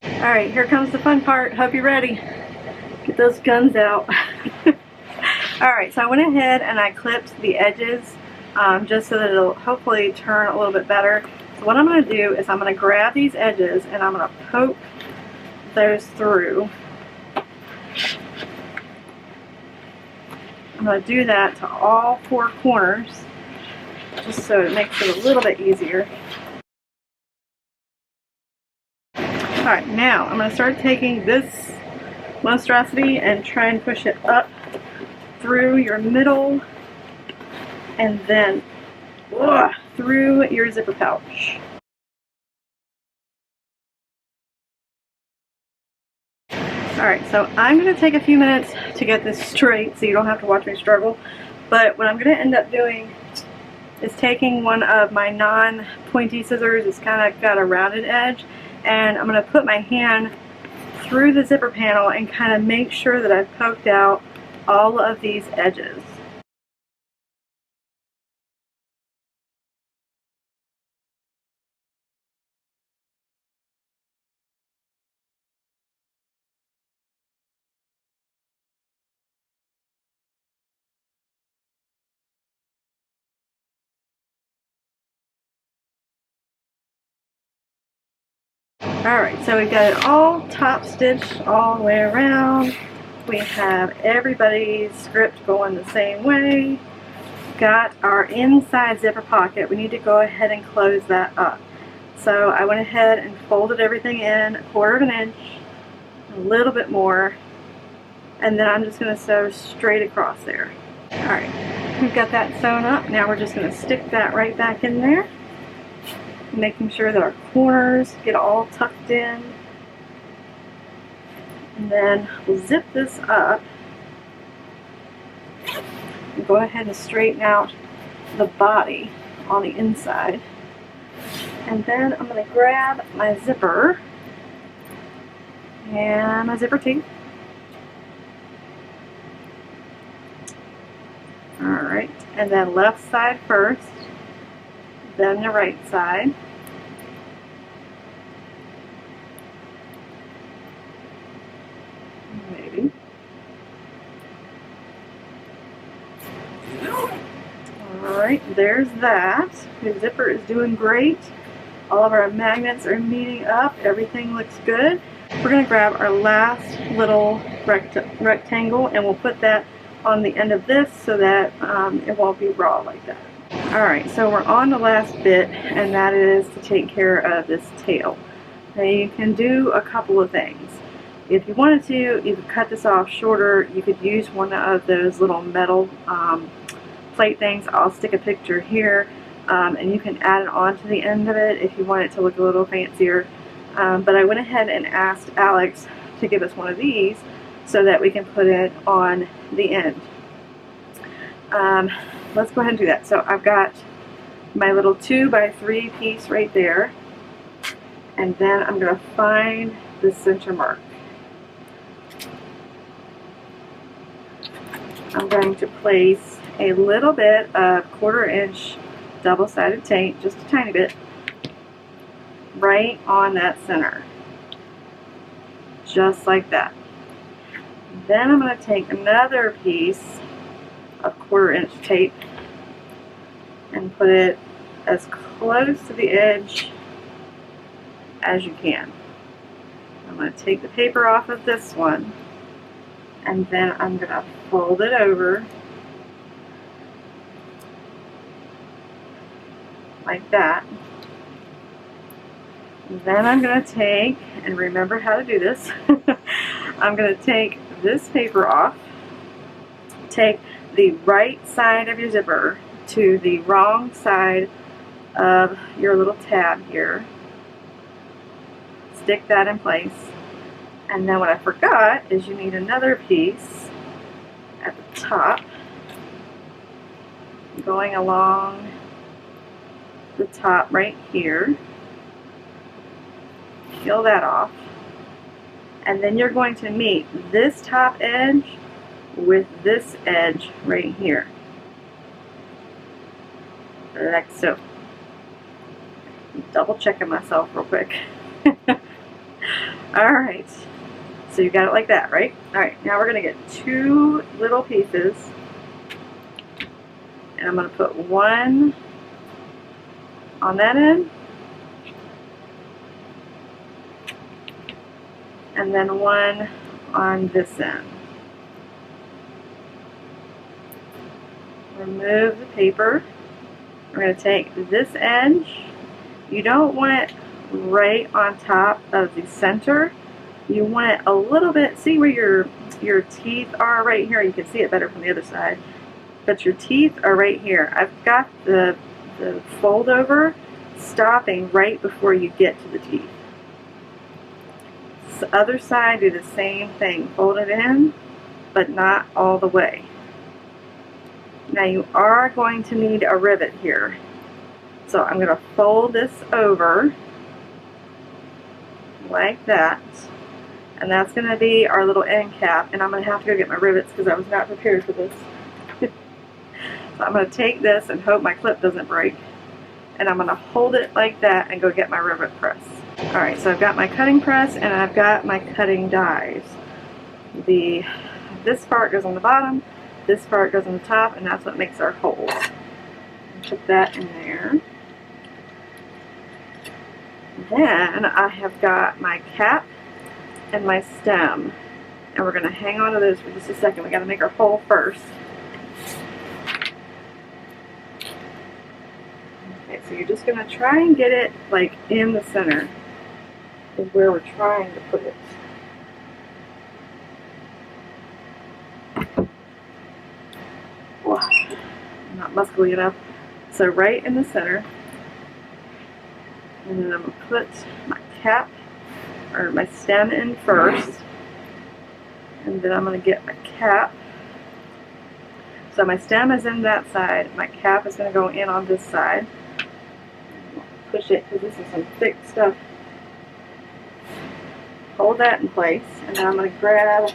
Alright, here comes the fun part. Hope you're ready. Get those guns out. Alright, so I went ahead and I clipped the edges just so that it'll hopefully turn a little bit better. So what I'm going to do is I'm going to grab these edges and I'm going to poke those through. I'm going to do that to all four corners just so it makes it a little bit easier. Alright, now I'm going to start taking this monstrosity and try and push it up through your middle and then through your zipper pouch. Alright, so I'm going to take a few minutes to get this straight so you don't have to watch me struggle. But what I'm going to end up doing is taking one of my non-pointy scissors. It's kind of got a rounded edge. And I'm going to put my hand through the zipper panel and kind of make sure that I've poked out all of these edges. Alright, so we've got it all top stitched all the way around. We have everybody's script going the same way. Got our inside zipper pocket. We need to go ahead and close that up. So I went ahead and folded everything in 1/4 of an inch, a little bit more, and then I'm just going to sew straight across there. Alright, we've got that sewn up. Now we're just going to stick that right back in there, making sure that our corners get all tucked in. And then we'll zip this up and go ahead and straighten out the body on the inside. And then I'm going to grab my zipper and my zipper tape. Alright, and then left side first, then the right side. Maybe. Alright, there's that. The zipper is doing great. All of our magnets are meeting up. Everything looks good. We're going to grab our last little rectangle and we'll put that on the end of this so that it won't be raw like that. Alright, so we're on the last bit, and that is to take care of this tail. Now you can do a couple of things. If you wanted to, you could cut this off shorter. You could use one of those little metal plate things. I'll stick a picture here, and you can add it on to the end of it if you want it to look a little fancier. But I went ahead and asked Alex to give us one of these so that we can put it on the end. Let's go ahead and do that. So I've got my little 2x3 piece right there, and then I'm going to find the center mark. I'm going to place a little bit of 1/4 inch double-sided tape, just a tiny bit, right on that center, just like that. Then I'm going to take another piece of 1/4 inch tape and put it as close to the edge as you can. I'm going to take the paper off of this one, and then I'm going to fold it over like that. Then I'm going to take, and remember how to do this, I'm going to take this paper off, take the right side of your zipper to the wrong side of your little tab here, stick that in place, and then what I forgot is you need another piece at the top going along the top right here. Peel that off, and then you're going to meet this top edge with this edge right here, like so. Double checking myself real quick. Alright, so you got it like that, right? Alright, now we're going to get two little pieces, and I'm going to put one on that end, and then one on this end. Remove the paper. We're going to take this edge. You don't want it right on top of the center. You want it a little bit, see where your teeth are right here. You can see it better from the other side. But your teeth are right here. I've got the fold over stopping right before you get to the teeth. The other side, do the same thing. Fold it in, but not all the way. Now you are going to need a rivet here. So I'm going to fold this over like that. And that's going to be our little end cap. And I'm going to have to go get my rivets because I was not prepared for this. So I'm going to take this and hope my clip doesn't break. And I'm going to hold it like that and go get my rivet press. Alright, so I've got my cutting press and I've got my cutting dies. This part goes on the bottom, this part goes on the top, and that's what makes our holes. Put that in there. Then I have got my cap and my stem. And we're going to hang on to those for just a second. We got to make our hole first. Okay, so you're just going to try and get it like in the center is where we're trying to put it. Oh, I'm not muscly enough. So right in the center. And then I'm going to put my cap or my stem in first. And then I'm going to get my cap. So my stem is in that side. My cap is going to go in on this side. Push it because this is some thick stuff. Hold that in place, and then I'm going to grab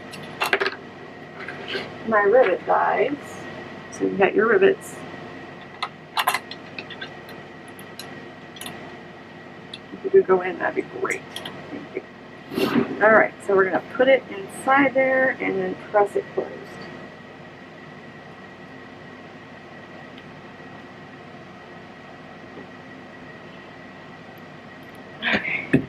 my rivet dies. So you've got your rivets. If you could go in, that'd be great. Thank you. Alright, so we're going to put it inside there and then press it closed. Okay.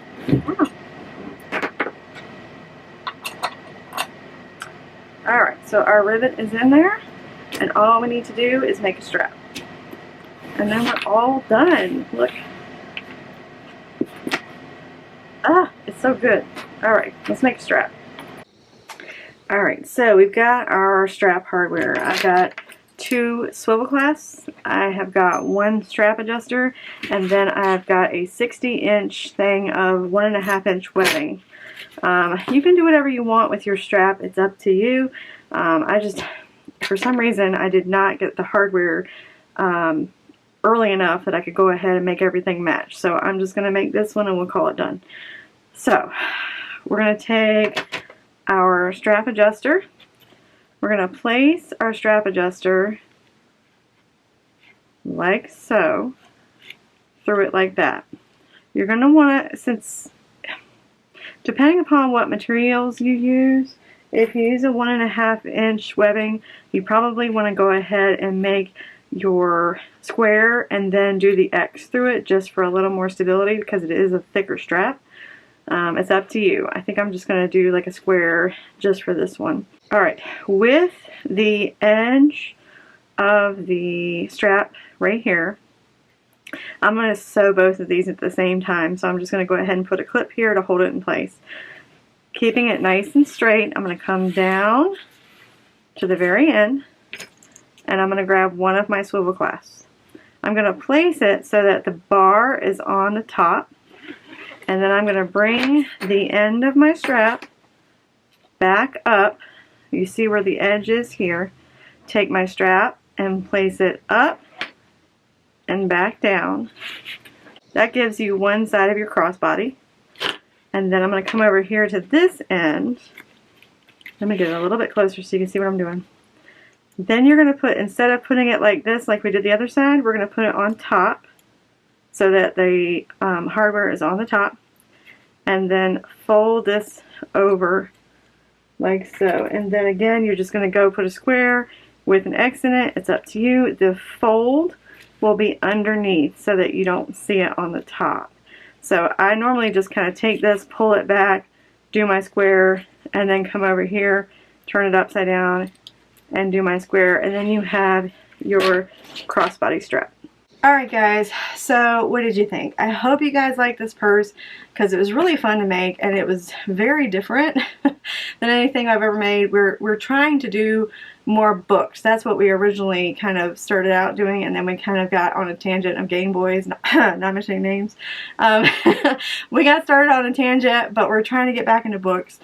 Alright, so our rivet is in there, and all we need to do is make a strap. And then we're all done. Look. Ah, it's so good. Alright, let's make a strap. Alright, so we've got our strap hardware. I've got 2 swivel clasps, I have got 1 strap adjuster, and then I've got a 60-inch thing of 1.5-inch webbing. You can do whatever you want with your strap, it's up to you. I just, for some reason, I did not get the hardware early enough that I could go ahead and make everything match. So I'm just going to make this one and we'll call it done. So we're going to take our strap adjuster. We're going to place our strap adjuster like so, through it like that. You're going to want to, since depending upon what materials you use, if you use a 1.5-inch webbing, you probably want to go ahead and make your square and then do the X through it just for a little more stability because it is a thicker strap. It's up to you. I think I'm just going to do like a square just for this one. Alright, with the edge of the strap right here, I'm going to sew both of these at the same time, so I'm just going to go ahead and put a clip here to hold it in place. Keeping it nice and straight, I'm going to come down to the very end, and I'm going to grab one of my swivel clasps. I'm going to place it so that the bar is on the top, and then I'm going to bring the end of my strap back up. You see where the edge is here. Take my strap and place it up and back down. That gives you one side of your crossbody. And then I'm going to come over here to this end. Let me get it a little bit closer so you can see what I'm doing. Then you're going to put, instead of putting it like this like we did the other side, we're going to put it on top so that the hardware is on the top. And then fold this over like so. And then again, you're just going to go put a square with an X in it. It's up to you. The fold will be underneath so that you don't see it on the top. So I normally just kind of take this, pull it back, do my square, and then come over here, turn it upside down, and do my square, and then you have your crossbody strap. Alright guys, so what did you think? I hope you guys liked this purse because it was really fun to make, and it was very different than anything I've ever made. We're trying to do more books. That's what we originally kind of started out doing, and then we kind of got on a tangent of Game Boys, not mentioning names. We got started on a tangent, but we're trying to get back into books.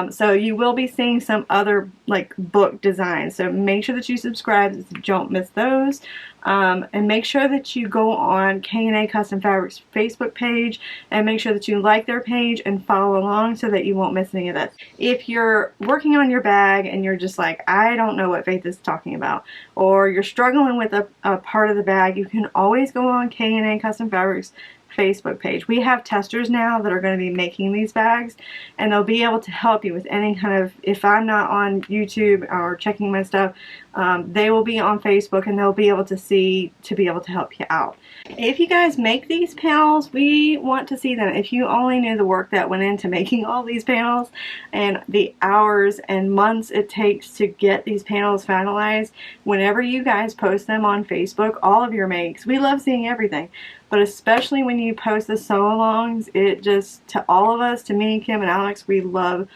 So you will be seeing some other like book designs. So make sure that you subscribe so you don't miss those. And make sure that you go on K&A Custom Fabrics Facebook page and make sure that you like their page and follow along so that you won't miss any of that. If you're working on your bag and you're just like, I don't know what Faith is talking about, or you're struggling with a part of the bag, you can always go on K&A Custom Fabrics Facebook page. We have testers now that are going to be making these bags, and they'll be able to help you with any kind of, if I'm not on YouTube or checking my stuff, they will be on Facebook and they'll be able to see, to be able to help you out. If you guys make these panels, we want to see them. If you only knew the work that went into making all these panels and the hours and months it takes to get these panels finalized, whenever you guys post them on Facebook, all of your makes, we love seeing everything. But especially when you post the sew-alongs, it just, to all of us, to me, Kim, and Alex, we love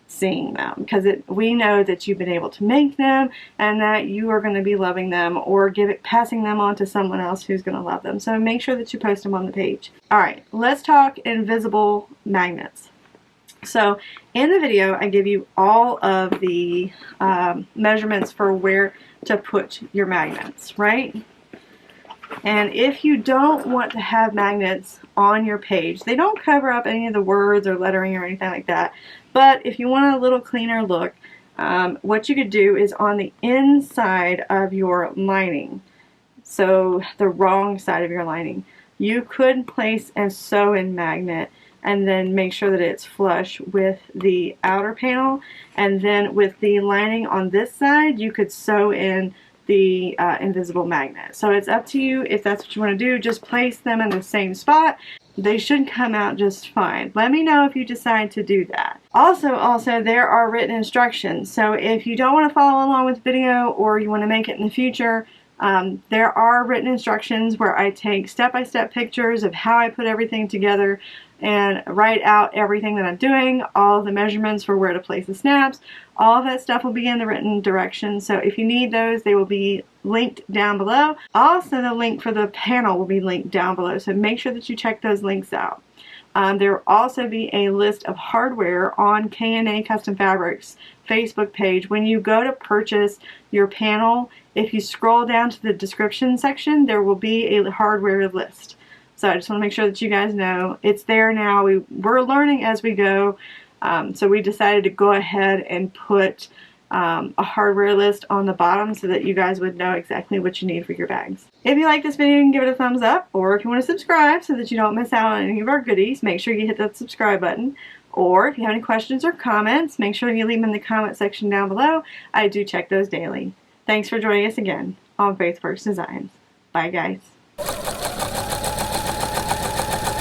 seeing them because we know that you've been able to make them and that you are going to be loving them or passing them on to someone else who's going to love them. So make sure that you post them on the page. Alright, let's talk invisible magnets. So in the video, I give you all of the measurements for where to put your magnets, right? And if you don't want to have magnets on your page, they don't cover up any of the words or lettering or anything like that. But if you want a little cleaner look, what you could do is on the inside of your lining, so the wrong side of your lining, you could place and sew in magnet and then make sure that it's flush with the outer panel. And then with the lining on this side, you could sew in the invisible magnet. So it's up to you if that's what you want to do. Just place them in the same spot. They should come out just fine. Let me know if you decide to do that. Also, there are written instructions. So if you don't want to follow along with the video or you want to make it in the future, there are written instructions where I take step-by-step pictures of how I put everything together and write out everything that I'm doing, all of the measurements for where to place the snaps. All of that stuff will be in the written directions, so if you need those, they will be linked down below. Also, the link for the panel will be linked down below, so make sure that you check those links out. There will also be a list of hardware on K&A Custom Fabrics Facebook page. When you go to purchase your panel, if you scroll down to the description section, there will be a hardware list. So I just want to make sure that you guys know it's there now. We're learning as we go, so we decided to go ahead and put a hardware list on the bottom so that you guys would know exactly what you need for your bags. If you like this video, you can give it a thumbs up, or if you want to subscribe so that you don't miss out on any of our goodies, make sure you hit that subscribe button. Or if you have any questions or comments, make sure you leave them in the comment section down below. I do check those daily. Thanks for joining us again on Faith Works Designs. Bye guys.